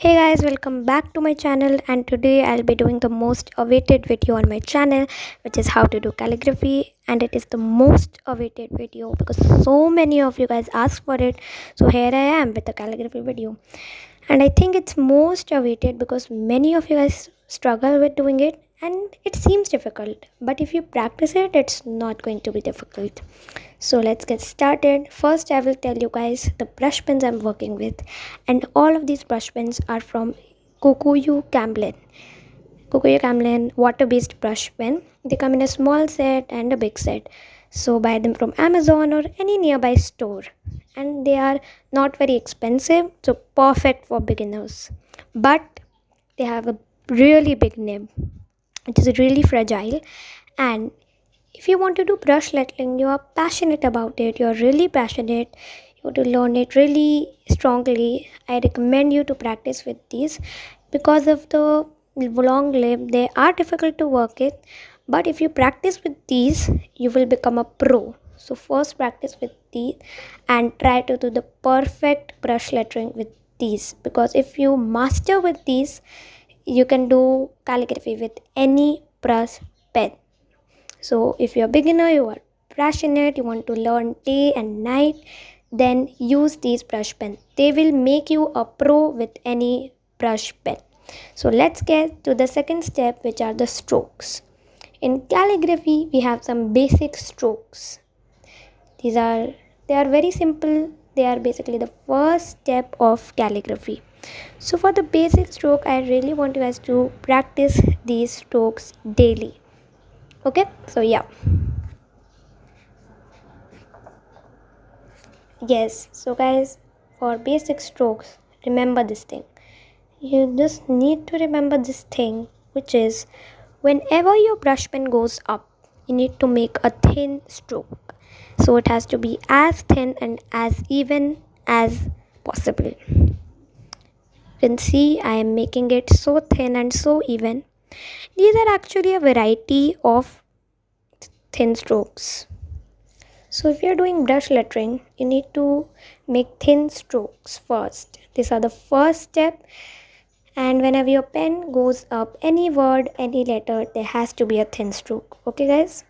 Hey guys, welcome back to my channel, and today I'll be doing the most awaited video on my channel, which is how to do calligraphy. And it is the most awaited video because so many of you guys asked for it. So here I am with the calligraphy video. And I think it's most awaited because many of you guys struggle with doing it and it seems difficult, but if you practice it, it's not going to be difficult. So let's get started. First, I will tell you guys the brush pens I'm working with, and all of these brush pens are from Kokuyu Camlin. Kokuyu Camlin water-based brush pen. They come in a small set and a big set. So buy them from Amazon or any nearby store. And they are not very expensive, so perfect for beginners. But they have a really big nib, which is really fragile. And if you want to do brush lettering, you are passionate about it, you're really passionate, you want to learn it really strongly, I recommend you to practice with these because of the long lip. They are difficult to work with, but if you practice with these, you will become a pro. So first practice with these and try to do the perfect brush lettering with these, because if you master with these, you can do calligraphy with any brush pen. So if you're a beginner, you are passionate, you want to learn day and night, then use these brush pens. They will make you a pro with any brush pen. So let's get to the second step, which are the strokes. In calligraphy, we have some basic strokes. They are very simple. They are basically the first step of calligraphy. So for the basic stroke, I really want you guys to practice these strokes daily. Okay, so yeah. Yes, so guys, for basic strokes, remember this thing. You just need to remember this thing, which is whenever your brush pen goes up, you need to make a thin stroke. So it has to be as thin and as even as possible. You can see I am making it so thin and so even. These are actually a variety of thin strokes. So if you're doing brush lettering, you need to make thin strokes first. These are the first step. And whenever your pen goes up, any word, any letter, there has to be a thin stroke. Okay guys,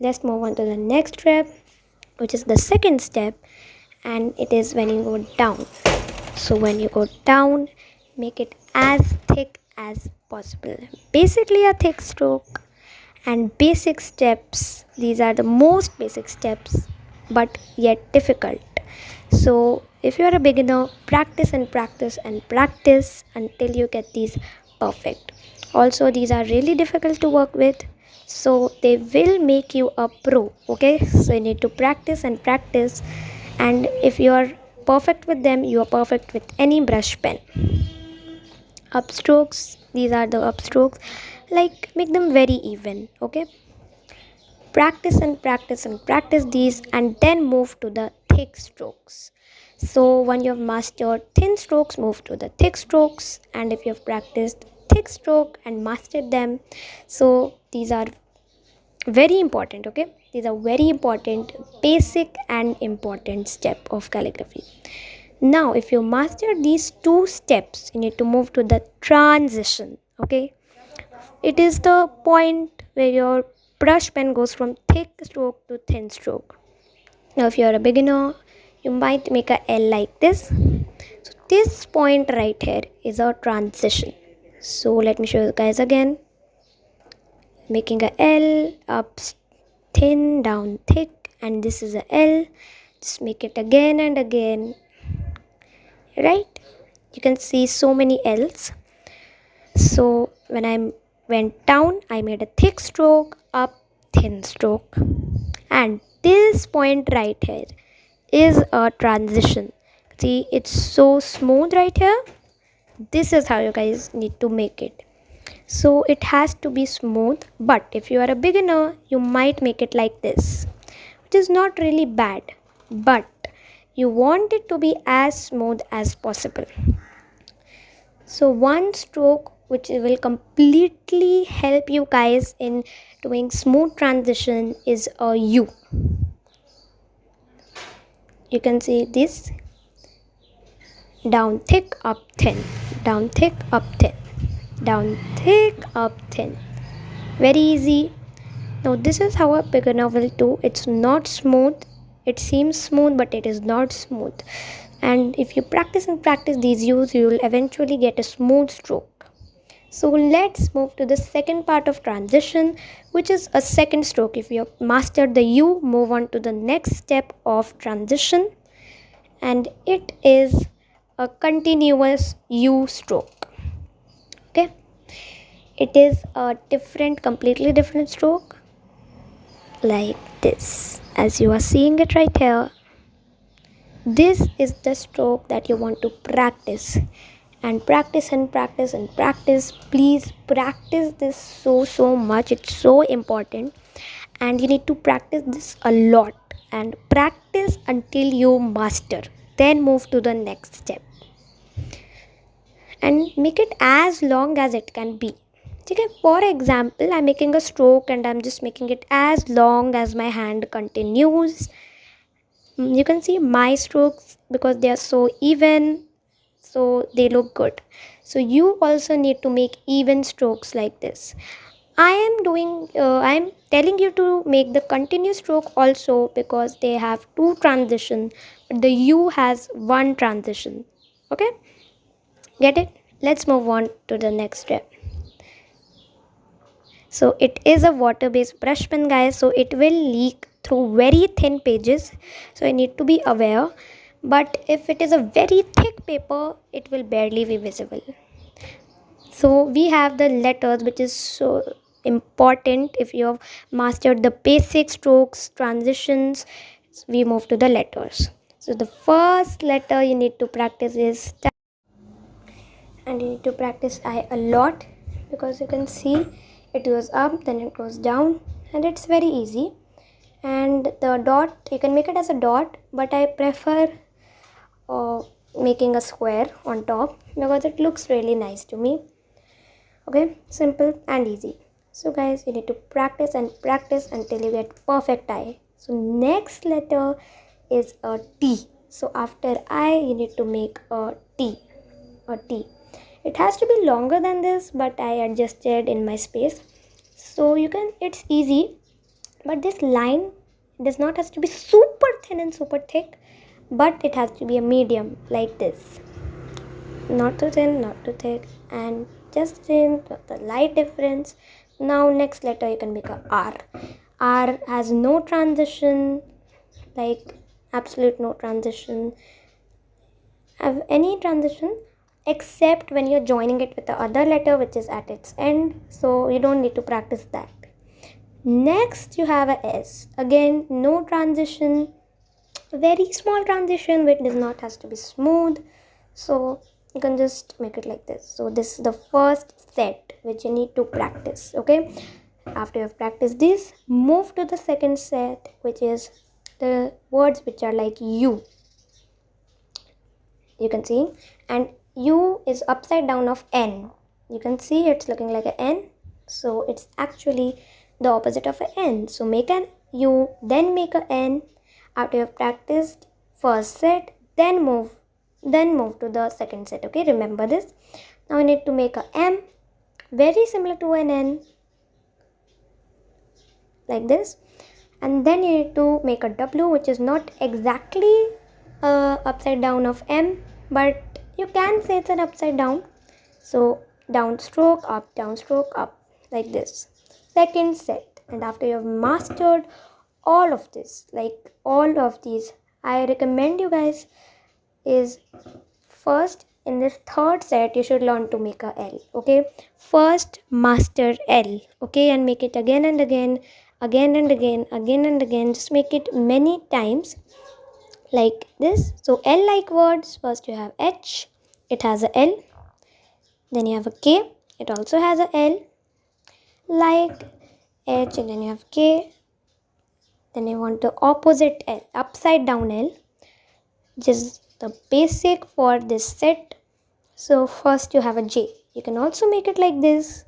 let's move on to the next step, which is the second step, and it is when you go down. So when you go down, make it as thick as possible. Basically a thick stroke. And basic steps, these are the most basic steps, but yet difficult. So if you are a beginner, practice and practice and practice until you get these perfect. Also, these are really difficult to work with, so they will make you a pro. Okay, so you need to practice and practice, and if you are perfect with them, you are perfect with any brush pen. Upstrokes, these are the upstrokes, like make them very even. Okay, practice and practice and practice these, and then move to the thick strokes. So when you have mastered thin strokes, move to the thick strokes, and if you have practiced thick stroke and mastered them, so these are very important. Okay, these are very important, basic and important step of calligraphy. Now if you master these two steps, you need to move to the transition. Okay, it is the point where your brush pen goes from thick stroke to thin stroke. Now if you are a beginner, you might make a L like this. So this point right here is a transition. So let me show you guys again. Making a L, up thin, down thick, and this is a L. Just make it again and again. Right? You can see so many L's. So when I went down, I made a thick stroke, up, thin stroke. And this point right here is a transition. See, it's so smooth right here. This is how you guys need to make it. So it has to be smooth, but if you are a beginner, you might make it like this, which is not really bad, but you want it to be as smooth as possible. So one stroke which will completely help you guys in doing smooth transition is a U. You can see this: down thick, up thin, down thick, up thin, down thick, up thin. Very easy. Now this is how a beginner will do. It's not smooth. It seems smooth, but it is not smooth. And if you practice and practice these U's, you will eventually get a smooth stroke. So let's move to the second part of transition, which is a second stroke. If you have mastered the U, move on to the next step of transition, and it is a continuous U stroke. Okay, it is a completely different stroke, like this. As you are seeing it right here, this is the stroke that you want to practice, and practice and practice and practice. Please practice this so much. It's so important, and you need to practice this a lot, and practice until you master, then move to the next step and make it as long as it can be. Okay, for example, I'm making a stroke and I'm just making it as long as my hand continues. You can see my strokes, because they are so even, so they look good. So you also need to make even strokes like this. I'm telling you to make the continuous stroke also, because they have two transition, but the U has one transition. Okay, get it? Let's move on to the next step. So it is a water based brush pen, guys, so it will leak through very thin pages, so I need to be aware. But if it is a very thick paper, it will barely be visible. So we have the letters, which is so important. If you have mastered the basic strokes, transitions, we move to the letters. So the first letter you need to practice is I, and you need to practice I a lot, because you can see it goes up, then it goes down, and it's very easy. And the dot, you can make it as a dot, but I prefer making a square on top, because it looks really nice to me. Okay, simple and easy. So guys, you need to practice and practice until you get perfect I. So next letter is a T. So after I, you need to make a T. It has to be longer than this, but I adjusted in my space. So you can, it's easy, but this line does not have to be super thin and super thick, but it has to be a medium like this. Not too thin, not too thick, and just thin, the light difference. Now next letter you can make a R. R has no transition, like absolute no transition, have any transition except when you're joining it with the other letter which is at its end, so you don't need to practice that. Next you have a S. Again, no transition, very small transition, which does not has to be smooth, so you can just make it like this. So this is the first set which you need to practice. Okay, after you have practiced this, move to the second set, which is the words which are like U. You can see, and U is upside down of N. You can see it's looking like an N, so it's actually the opposite of an N. So make an U, then make a N. After you have practiced first set, then move to the second set. Okay, remember this. Now we need to make a M, very similar to an N, like this. And then you need to make a W, which is not exactly upside down of M, but you can say it's an upside down. So downstroke up, like this. Second set. And after you have mastered all of this, like all of these, I recommend you guys is first in this third set you should learn to make a L. Okay, first master L. Okay, and make it again and again, just make it many times like this. So L like words, first you have H, it has a L, then you have a K, it also has a L, like H, and then you have K. Then you want the opposite L, upside down L, which is the basic for this set. So first you have a J, you can also make it like this,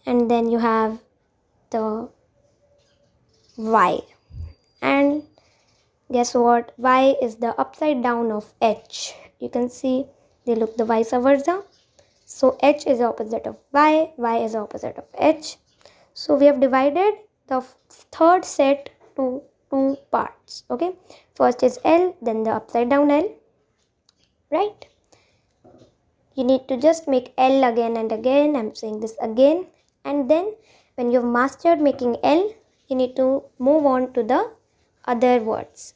and then you have the Y, and guess what, Y is the upside down of H. You can see they look the vice versa. So H is the opposite of Y, Y is the opposite of H. So we have divided the third set to two parts. Okay, first is L, then the upside down L, right? You need to just make L again and again. I'm saying this again. And then when you've mastered making L, you need to move on to the other words.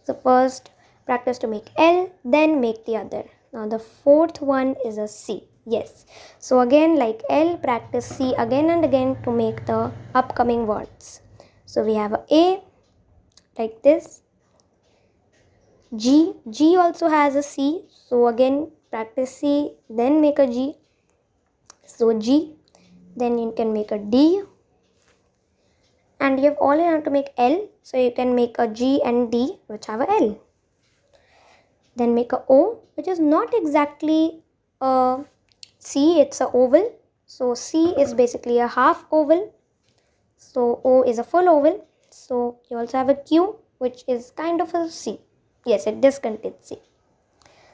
So first practice to make L, then make the other. Now the fourth one is a C. Yes. So again, like L, practice C again and again to make the upcoming words. So we have a like this. G also has a C. So again, practice C, then make a G. So G, then you can make a D. And you have all you have to make L. So you can make a G and D, which have a L. Then make a O, which is not exactly a C, it's a oval. So C is basically a half oval. So O is a full oval. So you also have a Q, which is kind of a C. Yes, it does contain C.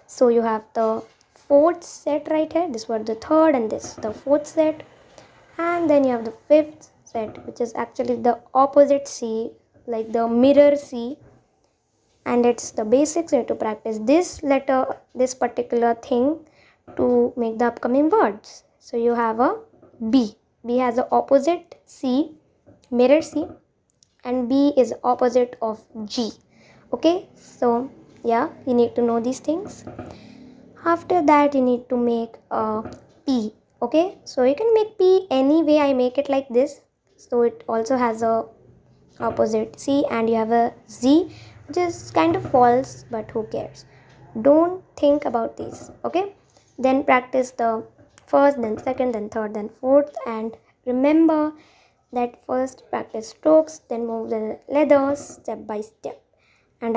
So you have the fourth set right here. This was the third and this the fourth set. And then you have the fifth set, which is actually the opposite C, like the mirror C. And it's the basics. You have to practice this letter, this particular thing to make the upcoming words. So you have a B. B has the opposite C, mirror C, and B is opposite of G. Okay, so yeah, you need to know these things. After that, you need to make a P. Okay, so you can make P any way. I make it like this. So it also has a opposite C, and you have a Z, which is kind of false, but who cares? Don't think about these. Okay, then practice the first, then second, then third, then fourth, and remember that first practice strokes, then move the letters step by step. And